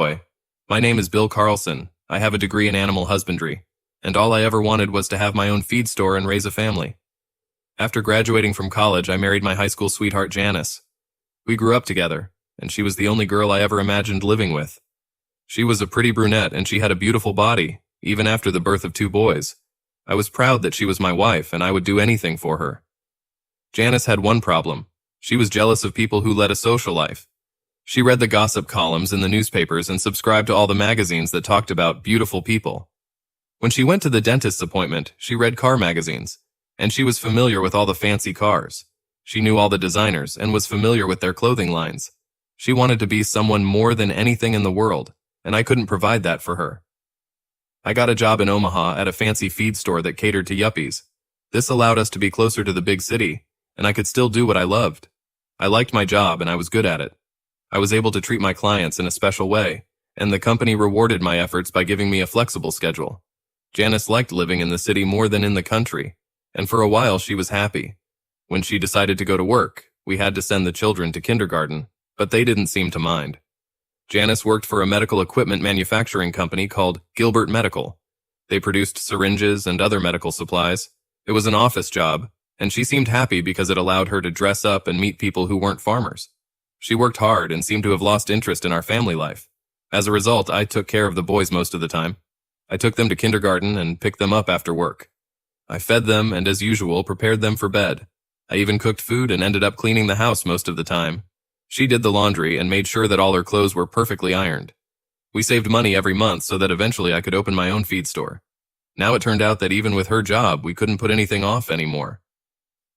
Boy. My name is Bill Carlson. I have a degree in animal husbandry, and all I ever wanted was to have my own feed store and raise a family. After graduating from college, I married my high school sweetheart Janice. We grew up together, and she was the only girl I ever imagined living with. She was a pretty brunette, and she had a beautiful body, even after the birth of 2 boys. I was proud that she was my wife, and I would do anything for her. Janice had one problem. She was jealous of people who led a social life. She read the gossip columns in the newspapers and subscribed to all the magazines that talked about beautiful people. When she went to the dentist's appointment, she read car magazines, and she was familiar with all the fancy cars. She knew all the designers and was familiar with their clothing lines. She wanted to be someone more than anything in the world, and I couldn't provide that for her. I got a job in Omaha at a fancy feed store that catered to yuppies. This allowed us to be closer to the big city, and I could still do what I loved. I liked my job and I was good at it. I was able to treat my clients in a special way, and the company rewarded my efforts by giving me a flexible schedule. Janice liked living in the city more than in the country, and for a while she was happy. When she decided to go to work, we had to send the children to kindergarten, but they didn't seem to mind. Janice worked for a medical equipment manufacturing company called Gilbert Medical. They produced syringes and other medical supplies. It was an office job, and she seemed happy because it allowed her to dress up and meet people who weren't farmers. She worked hard and seemed to have lost interest in our family life. As a result, I took care of the boys most of the time. I took them to kindergarten and picked them up after work. I fed them and, as usual, prepared them for bed. I even cooked food and ended up cleaning the house most of the time. She did the laundry and made sure that all her clothes were perfectly ironed. We saved money every month so that eventually I could open my own feed store. Now it turned out that even with her job, we couldn't put anything off anymore.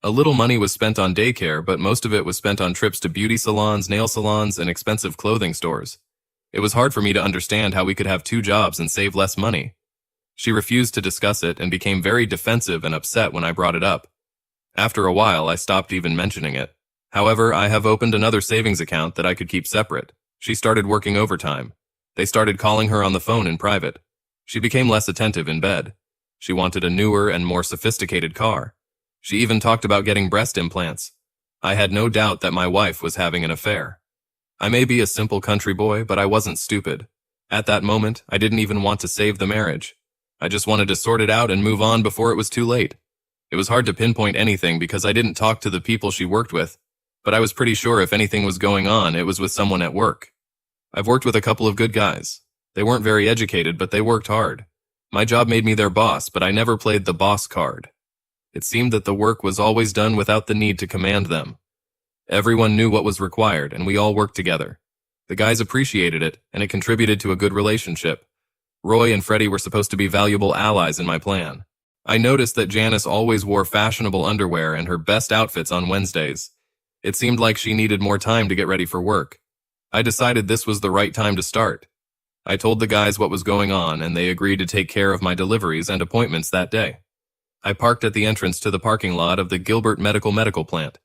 A little money was spent on daycare, but most of it was spent on trips to beauty salons, nail salons, and expensive clothing stores. It was hard for me to understand how we could have 2 jobs and save less money. She refused to discuss it and became very defensive and upset when I brought it up. After a while, I stopped even mentioning it. However, I have opened another savings account that I could keep separate. She started working overtime. They started calling her on the phone in private. She became less attentive in bed. She wanted a newer and more sophisticated car. She even talked about getting breast implants. I had no doubt that my wife was having an affair. I may be a simple country boy, but I wasn't stupid. At that moment, I didn't even want to save the marriage. I just wanted to sort it out and move on before it was too late. It was hard to pinpoint anything because I didn't talk to the people she worked with, but I was pretty sure if anything was going on, it was with someone at work. I've worked with a couple of good guys. They weren't very educated, but they worked hard. My job made me their boss, but I never played the boss card. It seemed that the work was always done without the need to command them. Everyone knew what was required, and we all worked together. The guys appreciated it, and it contributed to a good relationship. Roy and Freddie were supposed to be valuable allies in my plan. I noticed that Janice always wore fashionable underwear and her best outfits on Wednesdays. It seemed like she needed more time to get ready for work. I decided this was the right time to start. I told the guys what was going on, and they agreed to take care of my deliveries and appointments that day. I parked at the entrance to the parking lot of the Gilbert Medical plant.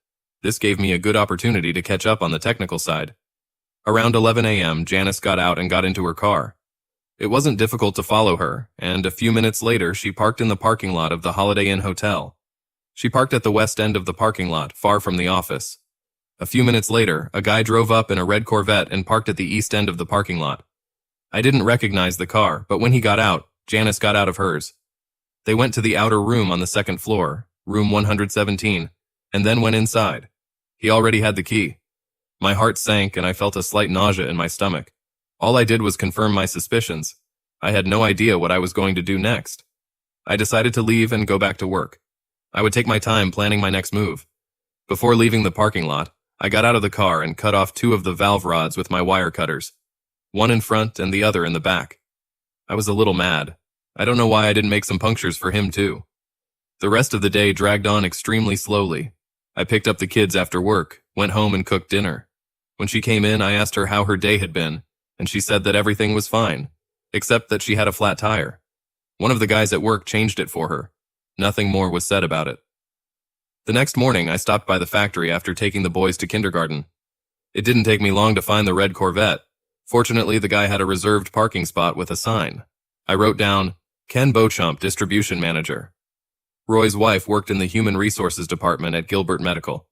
This gave me a good opportunity to catch up on the technical side. Around 11 a.m., Janice got out and got into her car. It wasn't difficult to follow her, and a few minutes later, she parked in the parking lot of the Holiday Inn Hotel. She parked at the west end of the parking lot, far from the office. A few minutes later, a guy drove up in a red Corvette and parked at the east end of the parking lot. I didn't recognize the car, but when he got out, Janice got out of hers. They went to the outer room on the 2nd floor, room 117, and then went inside. He already had the key. My heart sank and I felt a slight nausea in my stomach. All I did was confirm my suspicions. I had no idea what I was going to do next. I decided to leave and go back to work. I would take my time planning my next move. Before leaving the parking lot, I got out of the car and cut off 2 of the valve rods with my wire cutters, one in front and the other in the back. I was a little mad. I don't know why I didn't make some punctures for him too. The rest of the day dragged on extremely slowly. I picked up the kids after work, went home and cooked dinner. When she came in, I asked her how her day had been, and she said that everything was fine, except that she had a flat tire. One of the guys at work changed it for her. Nothing more was said about it. The next morning, I stopped by the factory after taking the boys to kindergarten. It didn't take me long to find the red Corvette. Fortunately, the guy had a reserved parking spot with a sign. I wrote down, Ken Beauchamp, Distribution Manager. Roy's wife worked in the Human Resources Department at Gilbert Medical.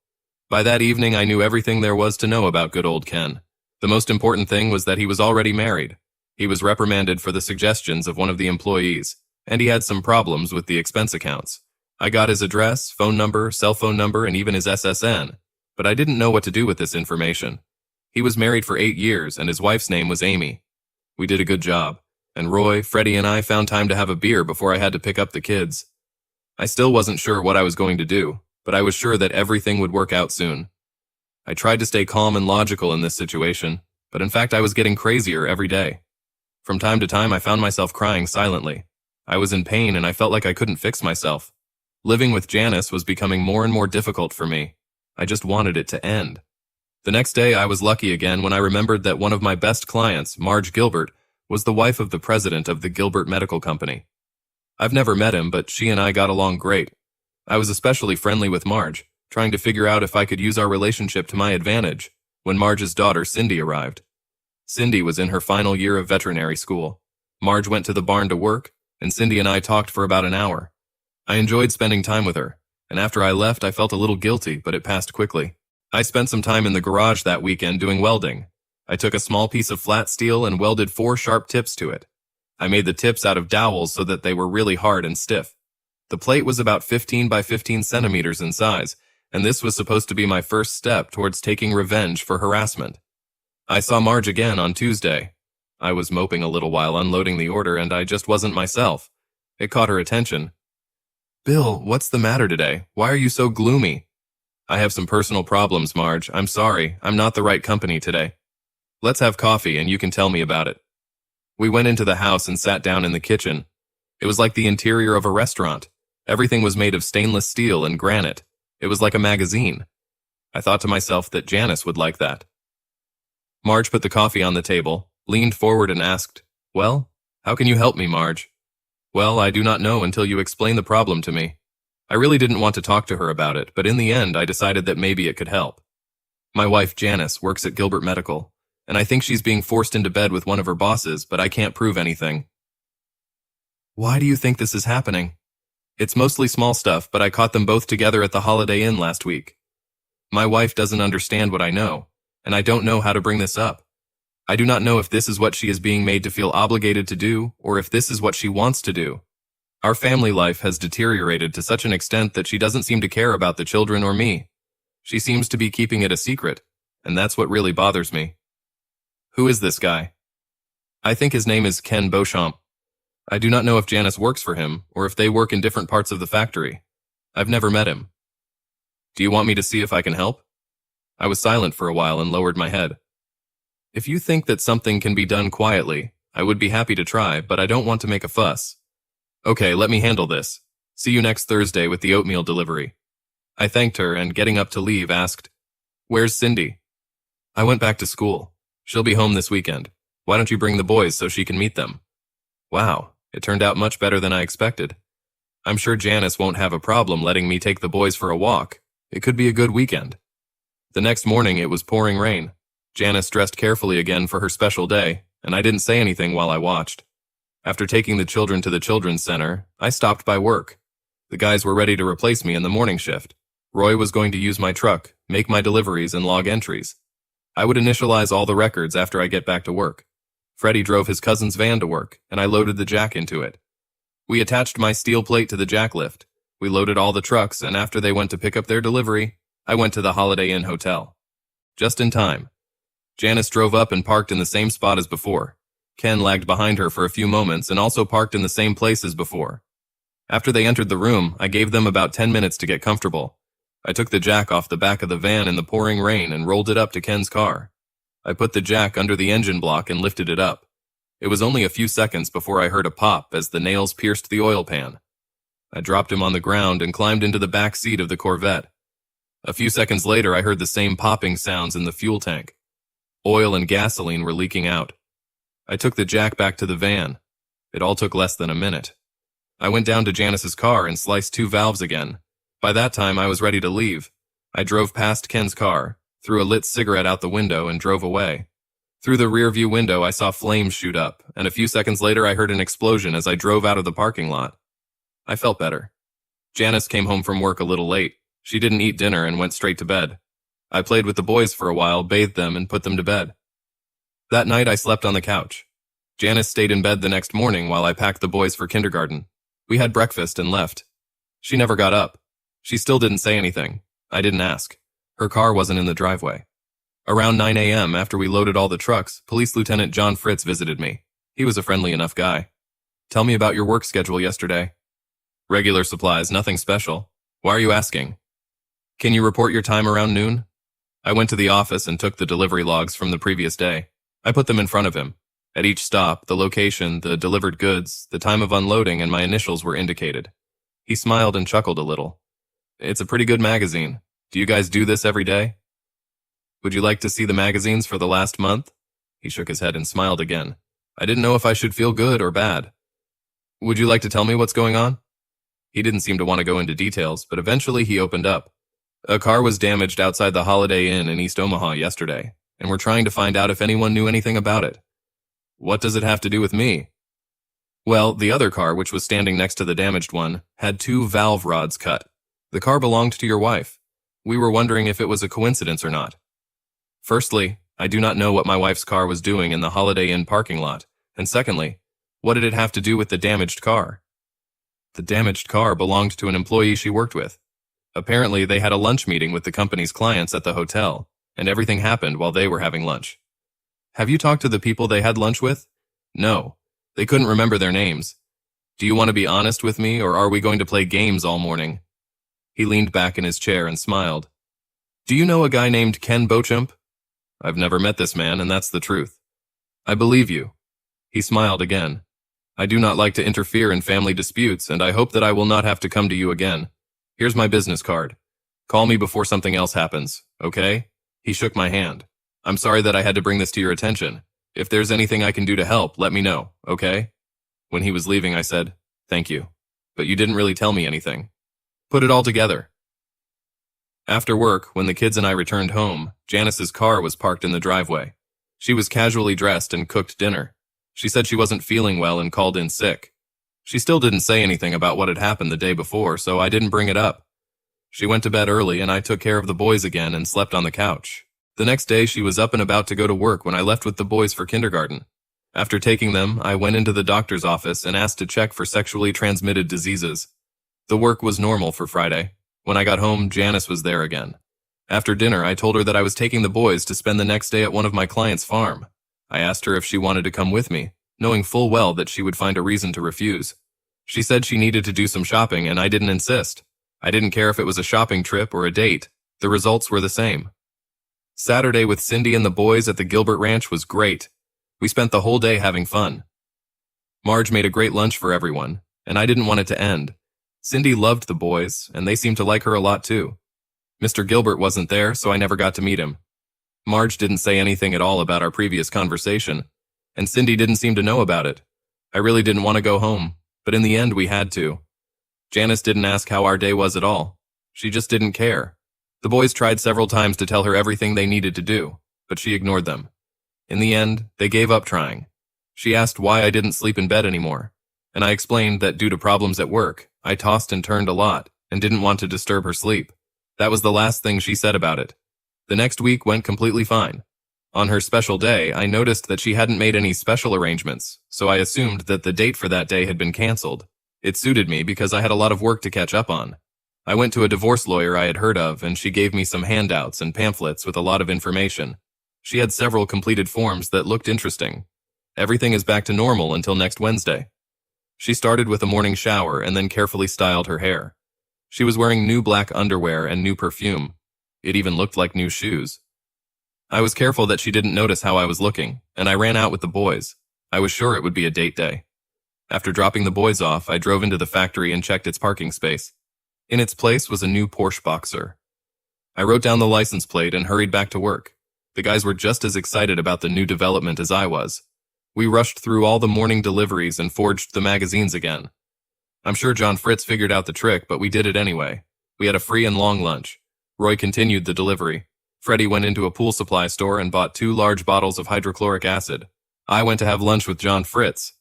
By that evening, I knew everything there was to know about good old Ken. The most important thing was that he was already married. He was reprimanded for the suggestions of one of the employees, and he had some problems with the expense accounts. I got his address, phone number, cell phone number, and even his SSN, but I didn't know what to do with this information. He was married for 8 years, and his wife's name was Amy. We did a good job, and Roy, Freddie, and I found time to have a beer before I had to pick up the kids. I still wasn't sure what I was going to do, but I was sure that everything would work out soon. I tried to stay calm and logical in this situation, but in fact I was getting crazier every day. From time to time I found myself crying silently. I was in pain and I felt like I couldn't fix myself. Living with Janice was becoming more and more difficult for me. I just wanted it to end. The next day I was lucky again when I remembered that one of my best clients, Marge Gilbert, was the wife of the president of the Gilbert Medical Company. I've never met him, but she and I got along great. I was especially friendly with Marge, trying to figure out if I could use our relationship to my advantage, when Marge's daughter Cindy arrived. Cindy was in her final year of veterinary school. Marge went to the barn to work, and Cindy and I talked for about an hour. I enjoyed spending time with her, and after I left I felt a little guilty, but it passed quickly. I spent some time in the garage that weekend doing welding. I took a small piece of flat steel and welded 4 sharp tips to it. I made the tips out of dowels so that they were really hard and stiff. The plate was about 15 by 15 centimeters in size, and this was supposed to be my first step towards taking revenge for harassment. I saw Marge again on Tuesday. I was moping a little while unloading the order, and I just wasn't myself. It caught her attention. "Bill, what's the matter today? Why are you so gloomy?" "I have some personal problems, Marge. I'm sorry. I'm not the right company today." "Let's have coffee and you can tell me about it." We went into the house and sat down in the kitchen. It was like the interior of a restaurant. Everything was made of stainless steel and granite. It was like a magazine. I thought to myself that Janice would like that. Marge put the coffee on the table, leaned forward and asked, "Well, how can you help me, Marge?" "Well, I do not know until you explain the problem to me." I really didn't want to talk to her about it, but in the end I decided that maybe it could help. My wife, Janice, works at Gilbert Medical, and I think she's being forced into bed with one of her bosses, but I can't prove anything. "Why do you think this is happening?" "It's mostly small stuff, but I caught them both together at the Holiday Inn last week. My wife doesn't understand what I know, and I don't know how to bring this up. I do not know if this is what she is being made to feel obligated to do, or if this is what she wants to do. Our family life has deteriorated to such an extent that she doesn't seem to care about the children or me. She seems to be keeping it a secret, and that's what really bothers me." "Who is this guy?" "I think his name is Ken Beauchamp. I do not know if Janice works for him, or if they work in different parts of the factory. I've never met him." "Do you want me to see if I can help?" I was silent for a while and lowered my head. "If you think that something can be done quietly, I would be happy to try, but I don't want to make a fuss." "Okay, let me handle this. See you next Thursday with the oatmeal delivery." I thanked her and, getting up to leave, asked, "Where's Cindy?" "I went back to school. She'll be home this weekend. Why don't you bring the boys so she can meet them?" Wow, it turned out much better than I expected. I'm sure Janice won't have a problem letting me take the boys for a walk. It could be a good weekend. The next morning it was pouring rain. Janice dressed carefully again for her special day, and I didn't say anything while I watched. After taking the children to the children's center, I stopped by work. The guys were ready to replace me in the morning shift. Roy was going to use my truck, make my deliveries, and log entries. I would initialize all the records after I get back to work. Freddie drove his cousin's van to work, and I loaded the jack into it. We attached my steel plate to the jack lift. We loaded all the trucks, and after they went to pick up their delivery, I went to the Holiday Inn hotel. Just in time. Janice drove up and parked in the same spot as before. Ken lagged behind her for a few moments and also parked in the same place as before. After they entered the room, I gave them about 10 minutes to get comfortable. I took the jack off the back of the van in the pouring rain and rolled it up to Ken's car. I put the jack under the engine block and lifted it up. It was only a few seconds before I heard a pop as the nails pierced the oil pan. I dropped him on the ground and climbed into the back seat of the Corvette. A few seconds later, I heard the same popping sounds in the fuel tank. Oil and gasoline were leaking out. I took the jack back to the van. It all took less than a minute. I went down to Janice's car and sliced 2 valves again. By that time, I was ready to leave. I drove past Ken's car, threw a lit cigarette out the window, and drove away. Through the rearview window, I saw flames shoot up, and a few seconds later, I heard an explosion as I drove out of the parking lot. I felt better. Janice came home from work a little late. She didn't eat dinner and went straight to bed. I played with the boys for a while, bathed them, and put them to bed. That night I slept on the couch. Janice stayed in bed the next morning while I packed the boys for kindergarten. We had breakfast and left. She never got up. She still didn't say anything. I didn't ask. Her car wasn't in the driveway. Around 9 a.m., after we loaded all the trucks, Police Lieutenant John Fritz visited me. He was a friendly enough guy. Tell me about your work schedule yesterday. Regular supplies, nothing special. Why are you asking? Can you report your time around noon? I went to the office and took the delivery logs from the previous day. I put them in front of him. At each stop, the location, the delivered goods, the time of unloading, and my initials were indicated. He smiled and chuckled a little. It's a pretty good magazine. Do you guys do this every day? Would you like to see the magazines for the last month? He shook his head and smiled again. I didn't know if I should feel good or bad. Would you like to tell me what's going on? He didn't seem to want to go into details, but eventually he opened up. A car was damaged outside the Holiday Inn in East Omaha yesterday, and we're trying to find out if anyone knew anything about it. What does it have to do with me? Well, the other car, which was standing next to the damaged one, had 2 valve rods cut. The car belonged to your wife. We were wondering if it was a coincidence or not. Firstly, I do not know what my wife's car was doing in the Holiday Inn parking lot, and secondly, what did it have to do with the damaged car? The damaged car belonged to an employee she worked with. Apparently, they had a lunch meeting with the company's clients at the hotel, and everything happened while they were having lunch. Have you talked to the people they had lunch with? No. They couldn't remember their names. Do you want to be honest with me, or are we going to play games all morning? He leaned back in his chair and smiled. Do you know a guy named Ken Beauchamp? I've never met this man, and that's the truth. I believe you. He smiled again. I do not like to interfere in family disputes, and I hope that I will not have to come to you again. Here's my business card. Call me before something else happens, okay? He shook my hand. I'm sorry that I had to bring this to your attention. If there's anything I can do to help, let me know, okay? When he was leaving, I said, thank you. But you didn't really tell me anything. Put it all together. After work, when the kids and I returned home, Janice's car was parked in the driveway. She was casually dressed and cooked dinner. She said she wasn't feeling well and called in sick. She still didn't say anything about what had happened the day before, so I didn't bring it up. She went to bed early and I took care of the boys again and slept on the couch. The next day she was up and about to go to work when I left with the boys for kindergarten. After taking them, I went into the doctor's office and asked to check for sexually transmitted diseases. The work was normal for Friday. When I got home, Janice was there again. After dinner, I told her that I was taking the boys to spend the next day at one of my clients' farm. I asked her if she wanted to come with me, knowing full well that she would find a reason to refuse. She said she needed to do some shopping and I didn't insist. I didn't care if it was a shopping trip or a date. The results were the same. Saturday with Cindy and the boys at the Gilbert Ranch was great. We spent the whole day having fun. Marge made a great lunch for everyone, and I didn't want it to end. Cindy loved the boys, and they seemed to like her a lot too. Mr. Gilbert wasn't there, so I never got to meet him. Marge didn't say anything at all about our previous conversation, and Cindy didn't seem to know about it. I really didn't want to go home, but in the end we had to. Janice didn't ask how our day was at all. She just didn't care. The boys tried several times to tell her everything they needed to do, but she ignored them. In the end, they gave up trying. She asked why I didn't sleep in bed anymore, and I explained that due to problems at work, I tossed and turned a lot and didn't want to disturb her sleep. That was the last thing she said about it. The next week went completely fine. On her special day, I noticed that she hadn't made any special arrangements, so I assumed that the date for that day had been canceled. It suited me because I had a lot of work to catch up on. I went to a divorce lawyer I had heard of, and she gave me some handouts and pamphlets with a lot of information. She had several completed forms that looked interesting. Everything is back to normal until next Wednesday. She started with a morning shower and then carefully styled her hair. She was wearing new black underwear and new perfume. It even looked like new shoes. I was careful that she didn't notice how I was looking, and I ran out with the boys. I was sure it would be a date day. After dropping the boys off, I drove into the factory and checked its parking space. In its place was a new Porsche Boxer. I wrote down the license plate and hurried back to work. The guys were just as excited about the new development as I was. We rushed through all the morning deliveries and forged the magazines again. I'm sure John Fritz figured out the trick, but we did it anyway. We had a free and long lunch. Roy continued the delivery. Freddie went into a pool supply store and bought 2 large bottles of hydrochloric acid. I went to have lunch with John Fritz.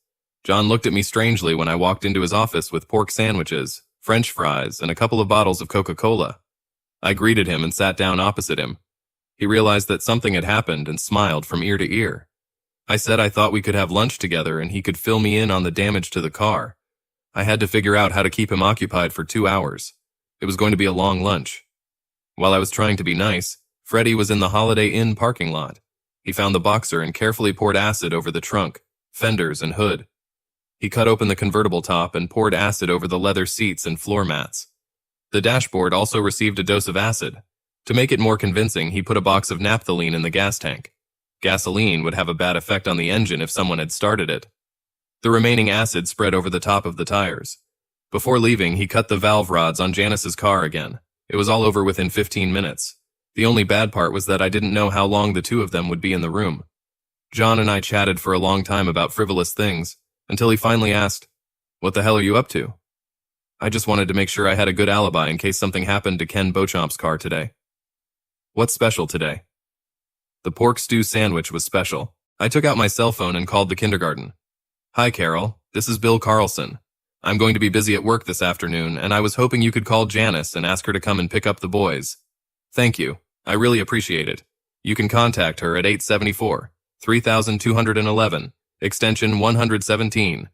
John looked at me strangely when I walked into his office with pork sandwiches, French fries, and a couple of bottles of Coca-Cola. I greeted him and sat down opposite him. He realized that something had happened and smiled from ear to ear. I said I thought we could have lunch together and he could fill me in on the damage to the car. I had to figure out how to keep him occupied for 2 hours. It was going to be a long lunch. While I was trying to be nice, Freddie was in the Holiday Inn parking lot. He found the Boxer and carefully poured acid over the trunk, fenders, and hood. He cut open the convertible top and poured acid over the leather seats and floor mats. The dashboard also received a dose of acid. To make it more convincing, he put a box of naphthalene in the gas tank. Gasoline would have a bad effect on the engine if someone had started it. The remaining acid spread over the top of the tires. Before leaving, he cut the valve rods on Janice's car again. It was all over within 15 minutes. The only bad part was that I didn't know how long the two of them would be in the room. John and I chatted for a long time about frivolous things, until he finally asked, "What the hell are you up to?" I just wanted to make sure I had a good alibi in case something happened to Ken Beauchamp's car today. What's special today? The pork stew sandwich was special. I took out my cell phone and called the kindergarten. "Hi, Carol. This is Bill Carlson. I'm going to be busy at work this afternoon, and I was hoping you could call Janice and ask her to come and pick up the boys." "Thank you. I really appreciate it. You can contact her at 874-3211, extension 117.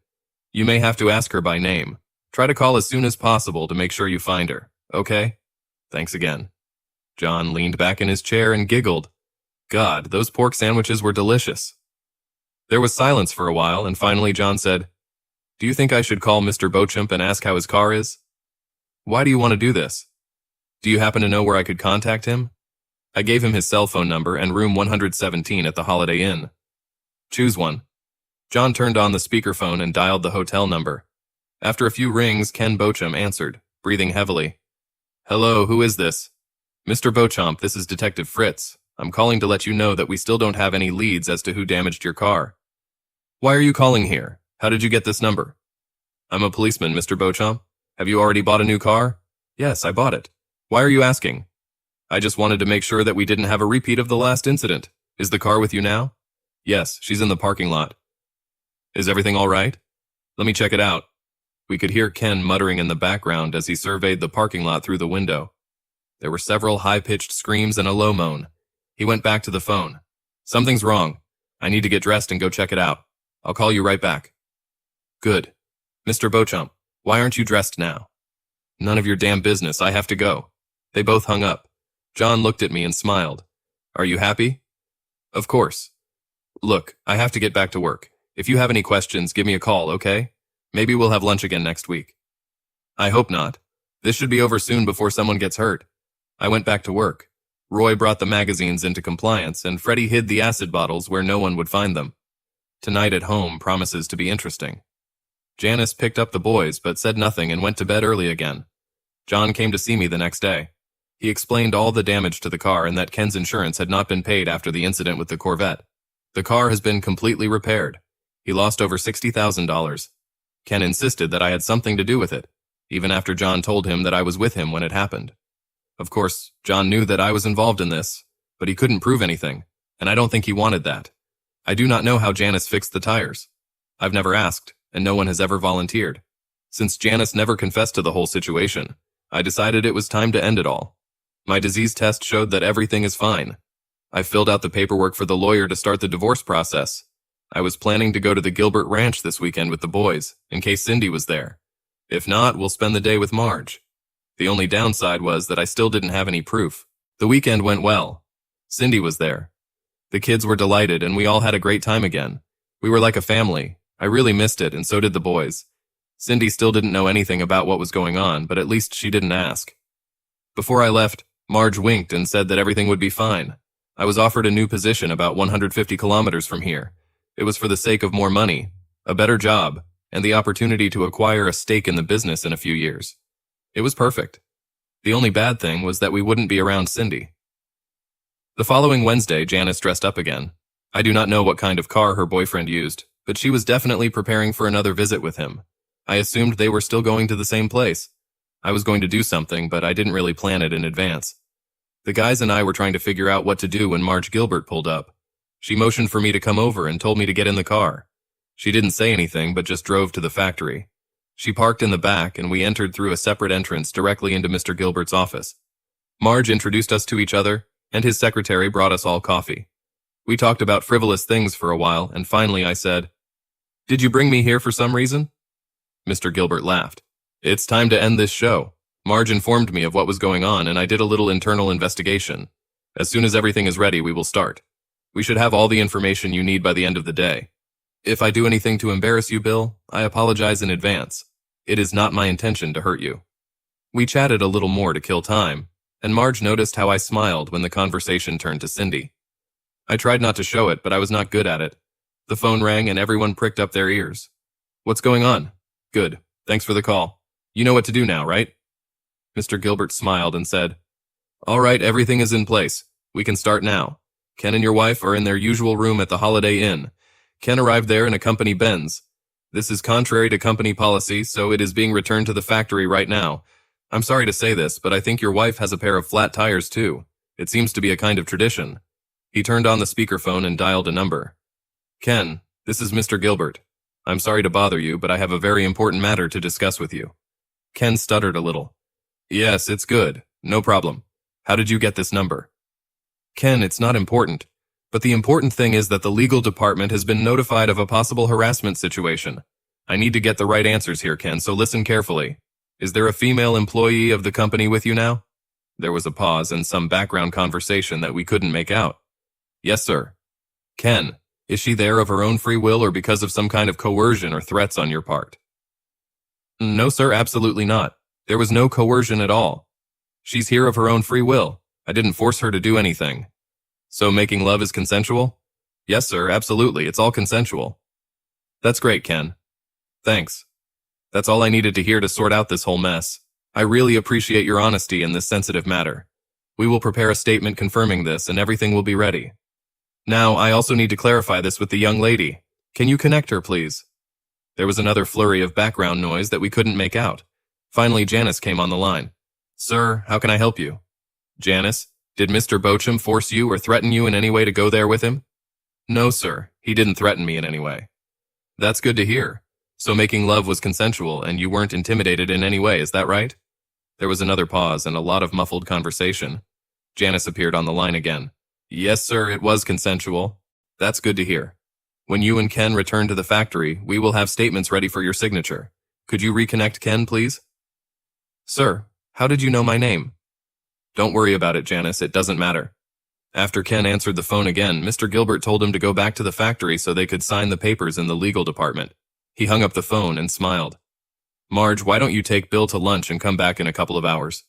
You may have to ask her by name. Try to call as soon as possible to make sure you find her, okay? Thanks again." John leaned back in his chair and giggled. God, those pork sandwiches were delicious. There was silence for a while, and finally John said, "Do you think I should call Mr. Beauchamp and ask how his car is?" "Why do you want to do this? Do you happen to know where I could contact him?" I gave him his cell phone number and room 117 at the Holiday Inn. "Choose one." John turned on the speakerphone and dialed the hotel number. After a few rings, Ken Beauchamp answered, breathing heavily. "Hello, who is this?" "Mr. Beauchamp, this is Detective Fritz. I'm calling to let you know that we still don't have any leads as to who damaged your car." "Why are you calling here? How did you get this number?" "I'm a policeman, Mr. Beauchamp. Have you already bought a new car?" "Yes, I bought it." "Why are you asking?" "I just wanted to make sure that we didn't have a repeat of the last incident. Is the car with you now?" "Yes, she's in the parking lot." "Is everything all right?" "Let me check it out." We could hear Ken muttering in the background as he surveyed the parking lot through the window. There were several high-pitched screams and a low moan. He went back to the phone. "Something's wrong. I need to get dressed and go check it out. I'll call you right back." "Good. Mr. Beauchamp, why aren't you dressed now?" "None of your damn business. I have to go." They both hung up. John looked at me and smiled. "Are you happy?" "Of course. Look, I have to get back to work. If you have any questions, give me a call, okay? Maybe we'll have lunch again next week." "I hope not. This should be over soon before someone gets hurt." I went back to work. Roy brought the magazines into compliance, and Freddie hid the acid bottles where no one would find them. Tonight at home promises to be interesting. Janice picked up the boys, but said nothing and went to bed early again. John came to see me the next day. He explained all the damage to the car and that Ken's insurance had not been paid after the incident with the Corvette. The car has been completely repaired. He lost over $60,000. Ken insisted that I had something to do with it, even after John told him that I was with him when it happened. Of course, John knew that I was involved in this, but he couldn't prove anything, and I don't think he wanted that. I do not know how Janice fixed the tires. I've never asked, and no one has ever volunteered. Since Janice never confessed to the whole situation, I decided it was time to end it all. My disease test showed that everything is fine. I filled out the paperwork for the lawyer to start the divorce process. I was planning to go to the Gilbert Ranch this weekend with the boys, in case Cindy was there. If not, we'll spend the day with Marge. The only downside was that I still didn't have any proof. The weekend went well. Cindy was there. The kids were delighted, and we all had a great time again. We were like a family. I really missed it, and so did the boys. Cindy still didn't know anything about what was going on, but at least she didn't ask. Before I left, Marge winked and said that everything would be fine. I was offered a new position about 150 kilometers from here. It was for the sake of more money, a better job, and the opportunity to acquire a stake in the business in a few years. It was perfect. The only bad thing was that we wouldn't be around Cindy. The following Wednesday, Janice dressed up again. I do not know what kind of car her boyfriend used, but she was definitely preparing for another visit with him. I assumed they were still going to the same place. I was going to do something, but I didn't really plan it in advance. The guys and I were trying to figure out what to do when Marge Gilbert pulled up. She motioned for me to come over and told me to get in the car. She didn't say anything, but just drove to the factory. She parked in the back, and we entered through a separate entrance directly into Mr. Gilbert's office. Marge introduced us to each other, and his secretary brought us all coffee. We talked about frivolous things for a while, and finally I said, "Did you bring me here for some reason?" Mr. Gilbert laughed. "It's time to end this show. Marge informed me of what was going on, and I did a little internal investigation. As soon as everything is ready, we will start. We should have all the information you need by the end of the day. If I do anything to embarrass you, Bill, I apologize in advance. It is not my intention to hurt you." We chatted a little more to kill time, and Marge noticed how I smiled when the conversation turned to Cindy. I tried not to show it, but I was not good at it. The phone rang and everyone pricked up their ears. "What's going on?" "Good. Thanks for the call. You know what to do now, right?" Mr. Gilbert smiled and said, "All right, everything is in place. We can start now. Ken and your wife are in their usual room at the Holiday Inn. Ken arrived there in a company Benz. This is contrary to company policy, so it is being returned to the factory right now. I'm sorry to say this, but I think your wife has a pair of flat tires too. It seems to be a kind of tradition." He turned on the speakerphone and dialed a number. "Ken, this is Mr. Gilbert. I'm sorry to bother you, but I have a very important matter to discuss with you." Ken stuttered a little. "Yes, it's good. No problem. How did you get this number?" "Ken, it's not important. But the important thing is that the legal department has been notified of a possible harassment situation. I need to get the right answers here, Ken, so listen carefully. Is there a female employee of the company with you now?" There was a pause and some background conversation that we couldn't make out. "Yes, sir." "Ken, is she there of her own free will or because of some kind of coercion or threats on your part?" "No, sir, absolutely not. There was no coercion at all. She's here of her own free will. I didn't force her to do anything." "So making love is consensual?" "Yes, sir, absolutely. It's all consensual." "That's great, Ken. Thanks. That's all I needed to hear to sort out this whole mess. I really appreciate your honesty in this sensitive matter. We will prepare a statement confirming this and everything will be ready. Now, I also need to clarify this with the young lady. Can you connect her, please?" There was another flurry of background noise that we couldn't make out. Finally, Janice came on the line. "Sir, how can I help you?" "Janice, did Mr. Beauchamp force you or threaten you in any way to go there with him?" "No, sir. He didn't threaten me in any way." "That's good to hear. So making love was consensual and you weren't intimidated in any way, is that right?" There was another pause and a lot of muffled conversation. Janice appeared on the line again. "Yes, sir, it was consensual." "That's good to hear. When you and Ken return to the factory, we will have statements ready for your signature. Could you reconnect Ken, please?" "Sir, how did you know my name?" "Don't worry about it, Janice, it doesn't matter." After Ken answered the phone again, Mr. Gilbert told him to go back to the factory so they could sign the papers in the legal department. He hung up the phone and smiled. "Marge, why don't you take Bill to lunch and come back in a couple of hours?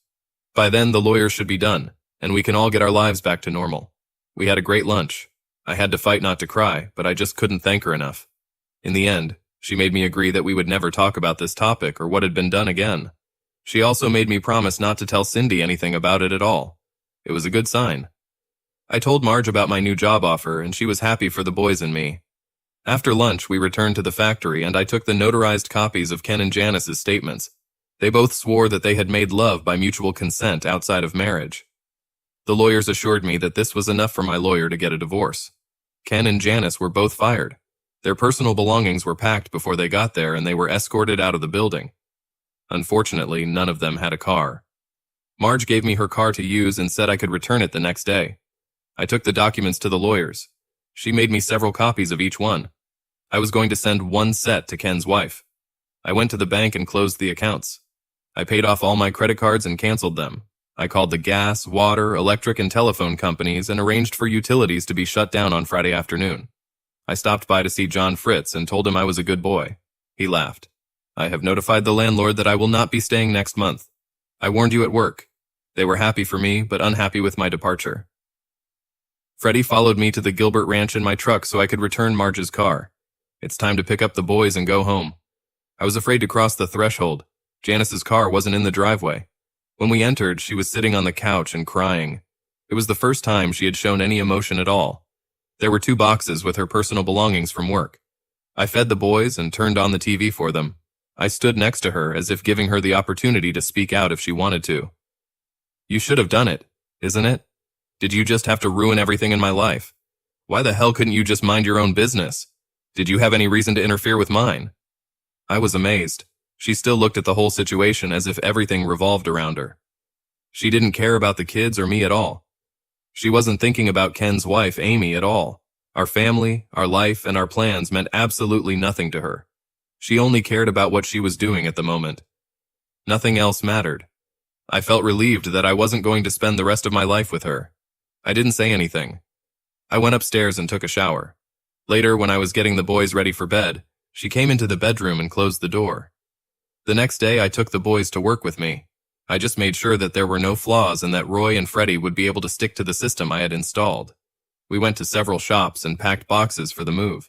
By then, the lawyers should be done, and we can all get our lives back to normal. We had a great lunch. I had to fight not to cry, but I just couldn't thank her enough. In the end, she made me agree that we would never talk about this topic or what had been done again. She also made me promise not to tell Cindy anything about it at all. It was a good sign. I told Marge about my new job offer, and she was happy for the boys and me. After lunch, we returned to the factory, and I took the notarized copies of Ken and Janice's statements. They both swore that they had made love by mutual consent outside of marriage. The lawyers assured me that this was enough for my lawyer to get a divorce. Ken and Janice were both fired. Their personal belongings were packed before they got there, and they were escorted out of the building. Unfortunately, none of them had a car. Marge gave me her car to use and said I could return it the next day. I took the documents to the lawyers. She made me several copies of each one. I was going to send one set to Ken's wife. I went to the bank and closed the accounts. I paid off all my credit cards and canceled them. I called the gas, water, electric, and telephone companies and arranged for utilities to be shut down on Friday afternoon. I stopped by to see John Fritz and told him I was a good boy. He laughed. "I have notified the landlord that I will not be staying next month. I warned you at work. They were happy for me, but unhappy with my departure." Freddie followed me to the Gilbert Ranch in my truck so I could return Marge's car. It's time to pick up the boys and go home. I was afraid to cross the threshold. Janice's car wasn't in the driveway. When we entered, she was sitting on the couch and crying. It was the first time she had shown any emotion at all. There were 2 boxes with her personal belongings from work. I fed the boys and turned on the TV for them. I stood next to her as if giving her the opportunity to speak out if she wanted to. "You should have done it, isn't it? Did you just have to ruin everything in my life? Why the hell couldn't you just mind your own business? Did you have any reason to interfere with mine?" I was amazed. She still looked at the whole situation as if everything revolved around her. She didn't care about the kids or me at all. She wasn't thinking about Ken's wife, Amy, at all. Our family, our life, and our plans meant absolutely nothing to her. She only cared about what she was doing at the moment. Nothing else mattered. I felt relieved that I wasn't going to spend the rest of my life with her. I didn't say anything. I went upstairs and took a shower. Later, when I was getting the boys ready for bed, she came into the bedroom and closed the door. The next day, I took the boys to work with me. I just made sure that there were no flaws and that Roy and Freddie would be able to stick to the system I had installed. We went to several shops and packed boxes for the move.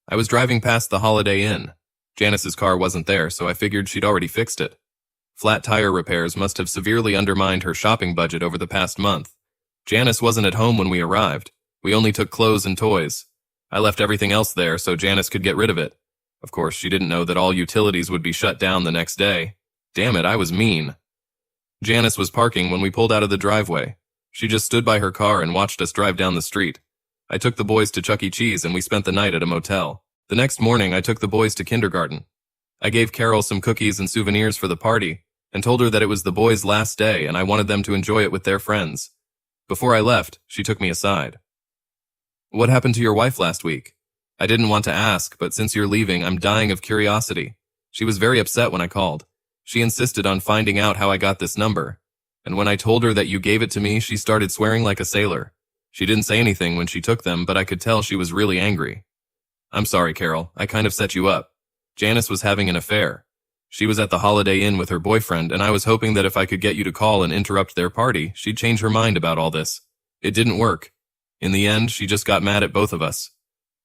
I was driving past the Holiday Inn. Janice's car wasn't there, so I figured she'd already fixed it. Flat tire repairs must have severely undermined her shopping budget over the past month. Janice wasn't at home when we arrived. We only took clothes and toys. I left everything else there so Janice could get rid of it. Of course, she didn't know that all utilities would be shut down the next day. Damn it, I was mean. Janice was parking when we pulled out of the driveway. She just stood by her car and watched us drive down the street. I took the boys to Chuck E. Cheese and we spent the night at a motel. The next morning, I took the boys to kindergarten. I gave Carol some cookies and souvenirs for the party and told her that it was the boys' last day and I wanted them to enjoy it with their friends. Before I left, she took me aside. "What happened to your wife last week?" I didn't want to ask, but since you're leaving, I'm dying of curiosity. She was very upset when I called. She insisted on finding out how I got this number. And when I told her that you gave it to me, she started swearing like a sailor. She didn't say anything when she took them, but I could tell she was really angry. "I'm sorry, Carol. I kind of set you up. Janice was having an affair. She was at the Holiday Inn with her boyfriend, and I was hoping that if I could get you to call and interrupt their party, she'd change her mind about all this. It didn't work. In the end, she just got mad at both of us.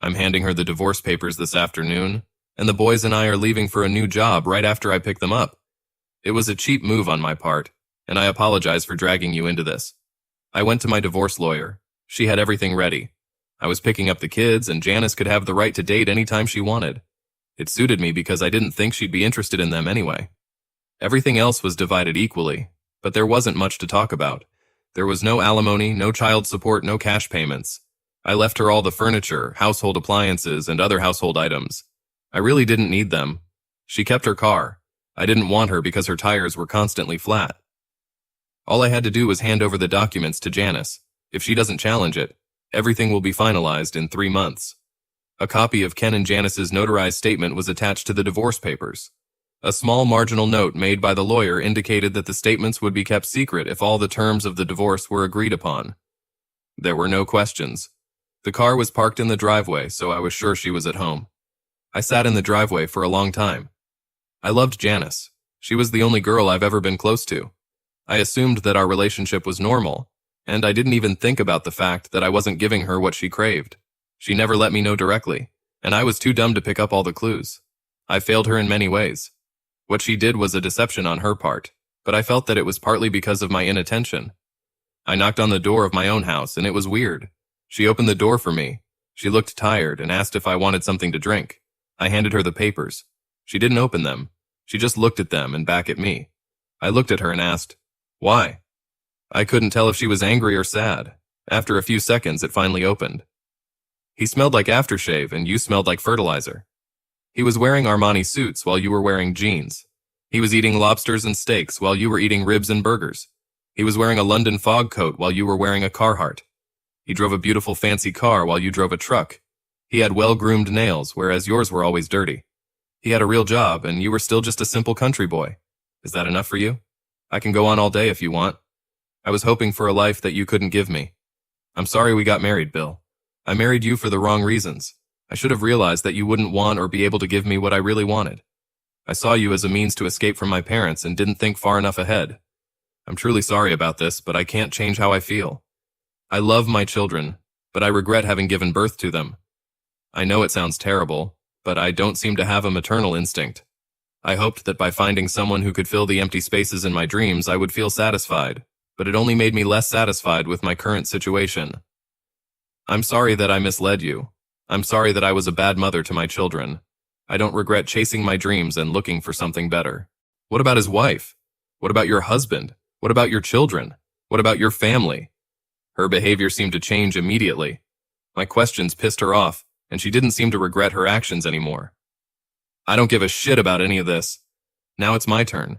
I'm handing her the divorce papers this afternoon, and the boys and I are leaving for a new job right after I pick them up. It was a cheap move on my part, and I apologize for dragging you into this. I went to my divorce lawyer. She had everything ready. I was picking up the kids, and Janice could have the right to date anytime she wanted. It suited me because I didn't think she'd be interested in them anyway. Everything else was divided equally, but there wasn't much to talk about. There was no alimony, no child support, no cash payments. I left her all the furniture, household appliances, and other household items. I really didn't need them. She kept her car. I didn't want her because her tires were constantly flat. All I had to do was hand over the documents to Janice. If she doesn't challenge it, everything will be finalized in 3 months. A copy of Ken and Janice's notarized statement was attached to the divorce papers. A small marginal note made by the lawyer indicated that the statements would be kept secret if all the terms of the divorce were agreed upon. There were no questions. The car was parked in the driveway, so I was sure she was at home. I sat in the driveway for a long time. I loved Janice. She was the only girl I've ever been close to. I assumed that our relationship was normal, and I didn't even think about the fact that I wasn't giving her what she craved. She never let me know directly, and I was too dumb to pick up all the clues. I failed her in many ways. What she did was a deception on her part, but I felt that it was partly because of my inattention. I knocked on the door of my own house, and it was weird. She opened the door for me. She looked tired and asked if I wanted something to drink. I handed her the papers. She didn't open them. She just looked at them and back at me. I looked at her and asked, "Why?" I couldn't tell if she was angry or sad. After a few seconds, it finally opened. "He smelled like aftershave and you smelled like fertilizer. He was wearing Armani suits while you were wearing jeans. He was eating lobsters and steaks while you were eating ribs and burgers. He was wearing a London fog coat while you were wearing a Carhartt. He drove a beautiful fancy car while you drove a truck. He had well-groomed nails, whereas yours were always dirty. He had a real job, and you were still just a simple country boy. Is that enough for you? I can go on all day if you want. I was hoping for a life that you couldn't give me. I'm sorry we got married, Bill. I married you for the wrong reasons. I should have realized that you wouldn't want or be able to give me what I really wanted. I saw you as a means to escape from my parents and didn't think far enough ahead. I'm truly sorry about this, but I can't change how I feel. I love my children, but I regret having given birth to them. I know it sounds terrible, but I don't seem to have a maternal instinct. I hoped that by finding someone who could fill the empty spaces in my dreams, I would feel satisfied, but it only made me less satisfied with my current situation. I'm sorry that I misled you. I'm sorry that I was a bad mother to my children. I don't regret chasing my dreams and looking for something better. What about his wife? What about your husband? What about your children? What about your family? Her behavior seemed to change immediately. My questions pissed her off, and she didn't seem to regret her actions anymore. I don't give a shit about any of this. Now it's my turn.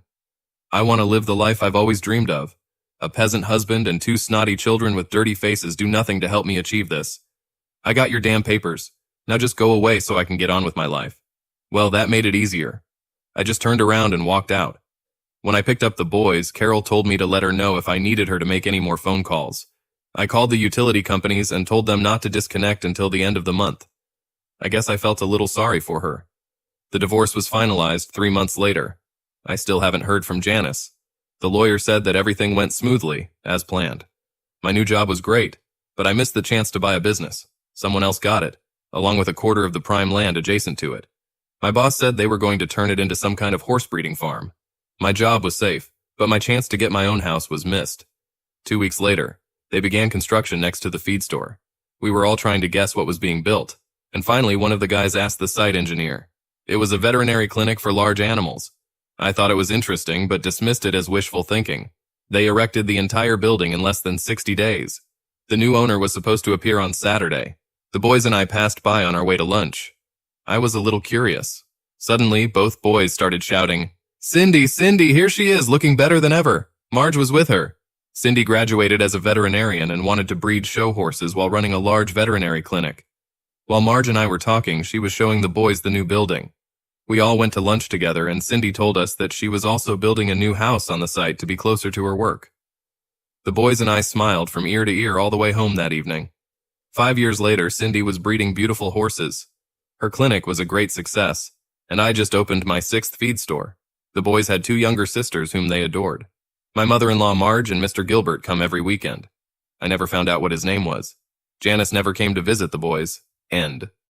I want to live the life I've always dreamed of. A peasant husband and 2 snotty children with dirty faces do nothing to help me achieve this. I got your damn papers. Now just go away so I can get on with my life. Well, that made it easier. I just turned around and walked out. When I picked up the boys, Carol told me to let her know if I needed her to make any more phone calls. I called the utility companies and told them not to disconnect until the end of the month. I guess I felt a little sorry for her. The divorce was finalized 3 months later. I still haven't heard from Janice. The lawyer said that everything went smoothly, as planned. My new job was great, but I missed the chance to buy a business. Someone else got it, along with a quarter of the prime land adjacent to it. My boss said they were going to turn it into some kind of horse breeding farm. My job was safe, but my chance to get my own house was missed. 2 weeks later, they began construction next to the feed store. We were all trying to guess what was being built, and finally one of the guys asked the site engineer. It was a veterinary clinic for large animals. I thought it was interesting, but dismissed it as wishful thinking. They erected the entire building in less than 60 days. The new owner was supposed to appear on Saturday. The boys and I passed by on our way to lunch. I was a little curious. Suddenly, both boys started shouting, "Cindy, Cindy, here she is, looking better than ever." Marge was with her. Cindy graduated as a veterinarian and wanted to breed show horses while running a large veterinary clinic. While Marge and I were talking, she was showing the boys the new building. We all went to lunch together, and Cindy told us that she was also building a new house on the site to be closer to her work. The boys and I smiled from ear to ear all the way home that evening. 5 years later, Cindy was breeding beautiful horses. Her clinic was a great success, and I just opened my 6th feed store. The boys had 2 younger sisters whom they adored. My mother-in-law Marge and Mr. Gilbert come every weekend. I never found out what his name was. Janice never came to visit the boys. End.